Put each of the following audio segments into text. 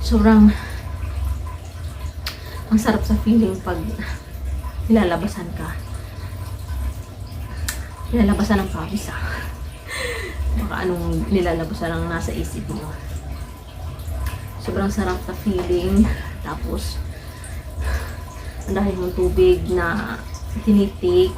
Sobrang ang sarap sa feeling pag nilalabasan ka. Nilalabasan ng pawis Baka anong nilalabasan ang nasa isip mo. Sobrang sarap sa feeling. Tapos, ang dahil mong tubig na tinitik.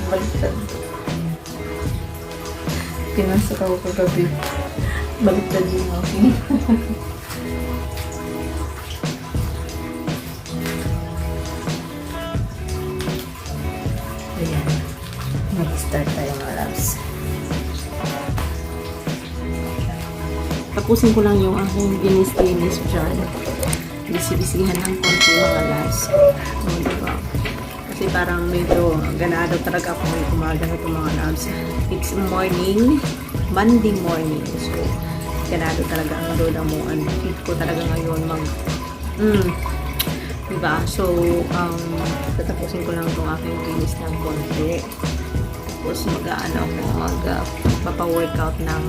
Baliktad. Pinasok ako kagabi. Baliktad yung aking. Ayan. Mag-start tayo mga loves. Tapusin ko lang yung aking ginis-ginis dyan. Bisi-bisihan ng konti mga loves. Diba? Kasi parang medyo ganado talaga ako ngayong umaga na itong mga loves. It's morning, Monday morning. So, ganado talaga ang lola mo. And feed ko talaga ngayon diba? So, tatapusin ko lang itong aking linis ng konti. Tapos magpa-workout ng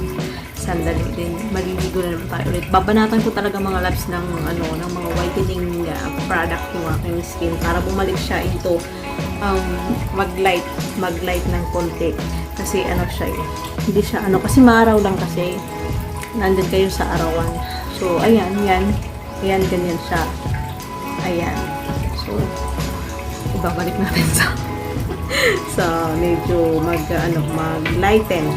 sandali din. Maliligo na naman tayo ulit. Babanatan ko talaga mga loves ng mga whitening product yung aking skin para bumalik siya into mag-light ng konti. Kasi siya hindi siya kasi maaraw lang kasi nandun kayo sa arawan. So, ayan, ganyan siya. Ayan. So, ibabalik natin sa medyo mag-lighten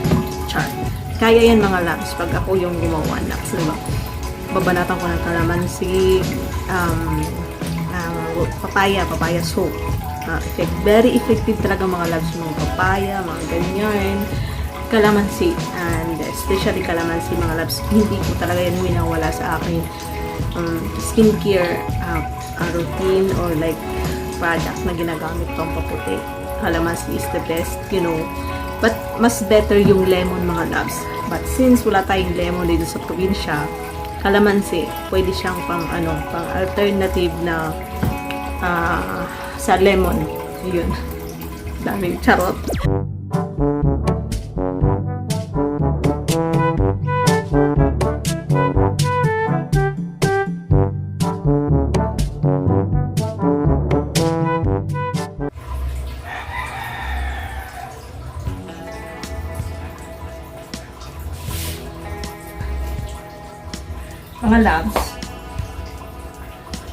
chart. Kaya yan mga loves pag ako yung gumawa na. Kasi diba, babanatan ko ng kalamansi, papaya soap. Very effective talaga mga loves mga papaya, mga ganyan, kalamansi, and especially kalamansi mga loves. Hindi ko talaga yan winawala sa aking skincare routine or like product na ginagamit pang paputi. Kalamansi is the best, but mas better yung lemon mga loves. But since wala tayong lemon dito sa probinsya, kalamansi pwede siyang pang alternative na sa lemon. Yun. Daming charot. Mga loves,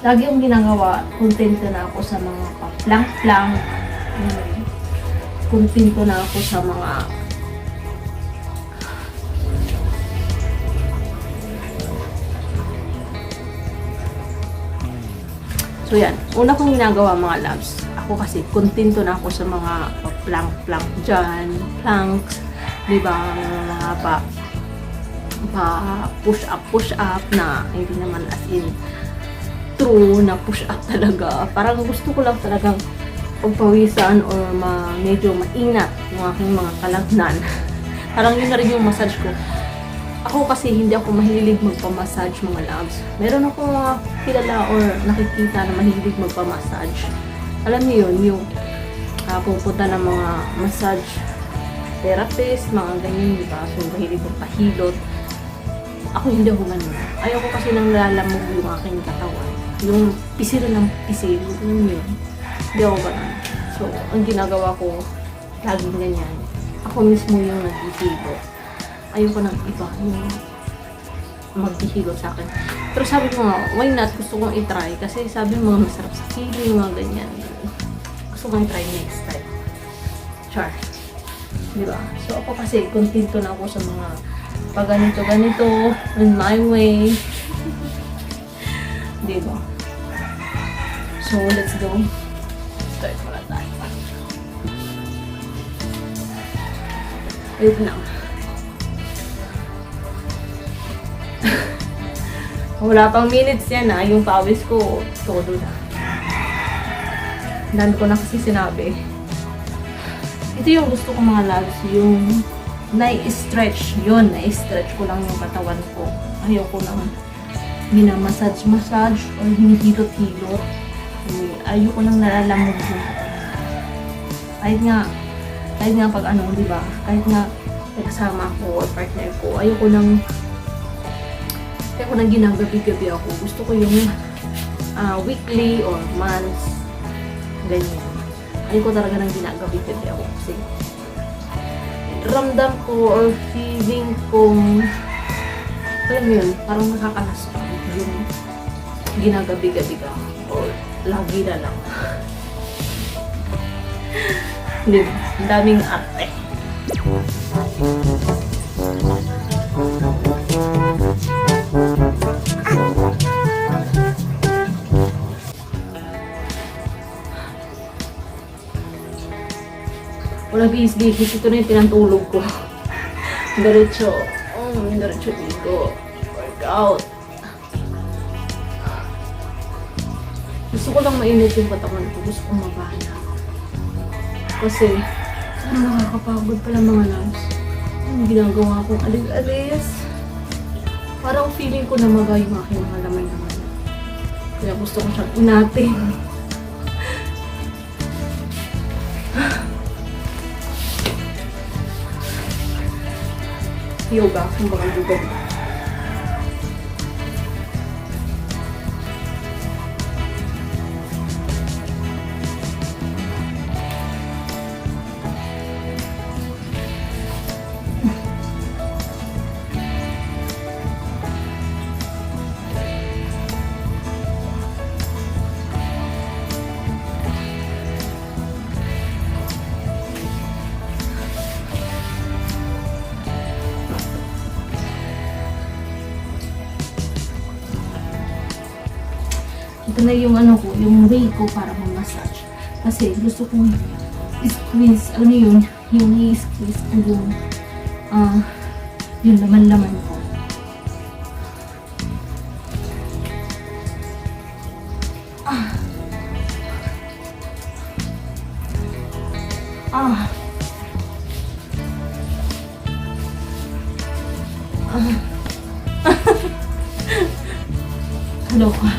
lagi yung ginagawa, kontento na ako sa mga pa-plank-plank. Kontento na ako sa mga so yan, una kong ginagawa mga loves, ako kasi kontento na ako sa mga pa-plank-plank dyan, planks, diba, mga push up na hindi naman as in true na push up talaga. Parang gusto ko lang talagang pagpawisan or medyo maingat yung aking mga kalagnan. Parang yun na rin yung massage ko. Ako kasi hindi ako mahilig magpa-massage mga loves. Meron ako mga kilala or nakikita na mahilig magpa-massage. Alam niyo yun, yung pupunta ng mga massage therapist, mga ganyan, diba? So, mahilig magpahilot. Ako hindi ako ganun. Ayaw ko kasi nang lalamog yung aking katawan. Yung pisil ng pisil, yun. Hindi ako ganun. So, ang ginagawa ko, laging ganyan. Ako mismo yung nagbihilo. Ayoko ng iba yung magbihilo sa akin. Pero sabi ko nga, why not? Gusto kong i-try. Kasi sabi mo mga masarap sa feeling, mga ganyan. Gusto kong i-try next time. Char. Diba? So, ako kasi, kontento na ako sa mga pag ganito, in my way. Diba? So, let's go. Start muna tayo. Wait lang. Wala pang minutes yan yung pawis ko, todo na. Dami ko na kasi sinabi. Ito yung gusto ko mga loves, yung na-stretch yun, na-stretch ko lang yung katawan ko. Ayoko lang minamassage-massage or hinihilot-hilot. Ayoko lang nalalamog yung katawan. Kahit nga pag diba? Kahit nga kasama ko or partner ko, ayoko nang ginagabi-gabi ako. Gusto ko yung weekly or months, ganyan. Ayoko talaga nang ginagabi-gabi ako kasi ramdam ko or feeling kong alam mo yun, parang nakakalas ako yung ginagabi-gabi ka or lagi na lang. Hindi, ang daming arte. Wala bihis-bihis. Ito na yung pinantulog ko. Diretso. Diretso dito. Workout. Gusto ko lang mainit yung katawan ko. Gusto kong mabana. Kasi, nakakapagod pala mga loves. Ang ginagawa kong alis-alis. Parang feeling ko na maga yung aking mga laman-laman. Kaya gusto ko siyang unatin. Yoga, kung baka lugar. Ito na yung yung way ko para mag-massage. Kasi gusto kong squeeze, yung i-squeeze ko yung laman-laman ko. Hello ka.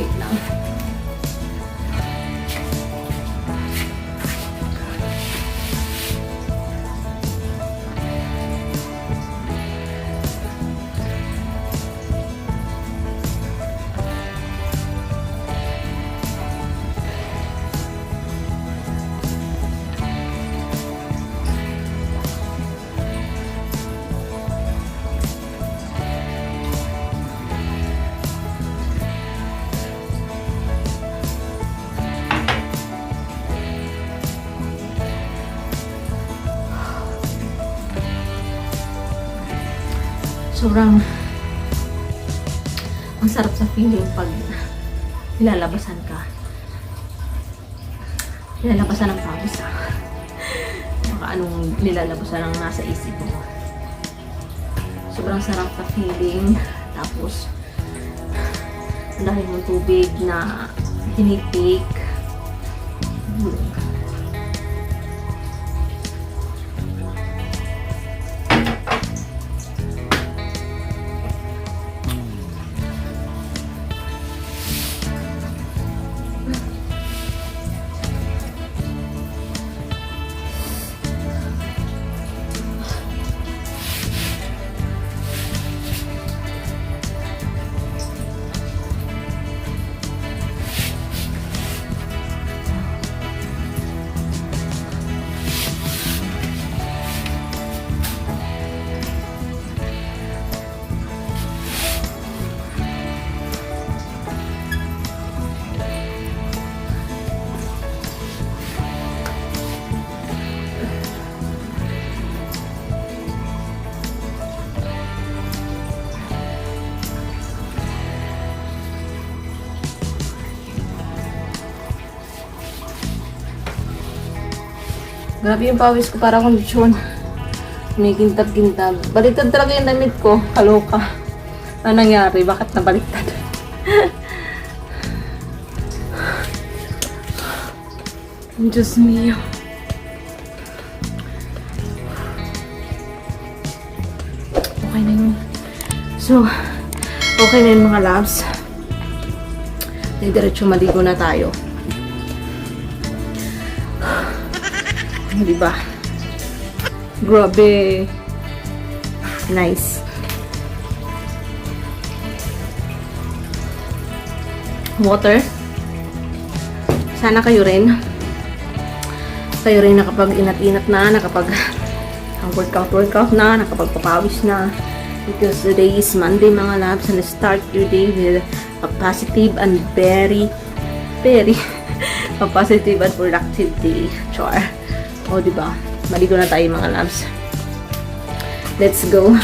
Wait lang. Sobrang ang sarap sa feeling pag nilalabasan ka. Nilalabasan ng pawis. Baka anong nilalabasan ang nasa isip mo. Sobrang sarap sa feeling. Tapos, ang dahil mong tubig na tinitake. Grabe yung pawis ko para kondisyon. May kintab-kintab. Baliktad talaga yung damit ko. Kaloka. Ano nangyari? Bakit nabaliktad? Diyos mio. Okay na yun. So, okay na yun mga loves. Diretso maligo na tayo. Diba? Grabe. Nice. Water. Sana kayo rin. Kayo rin nakapag inat-inat na, nakapag workout na, nakapagpapawis na. Because today is Monday mga loves, and start your day with a positive and very a positive and productive day. Char. O, diba? Maligo na tayo mga loves. Let's go.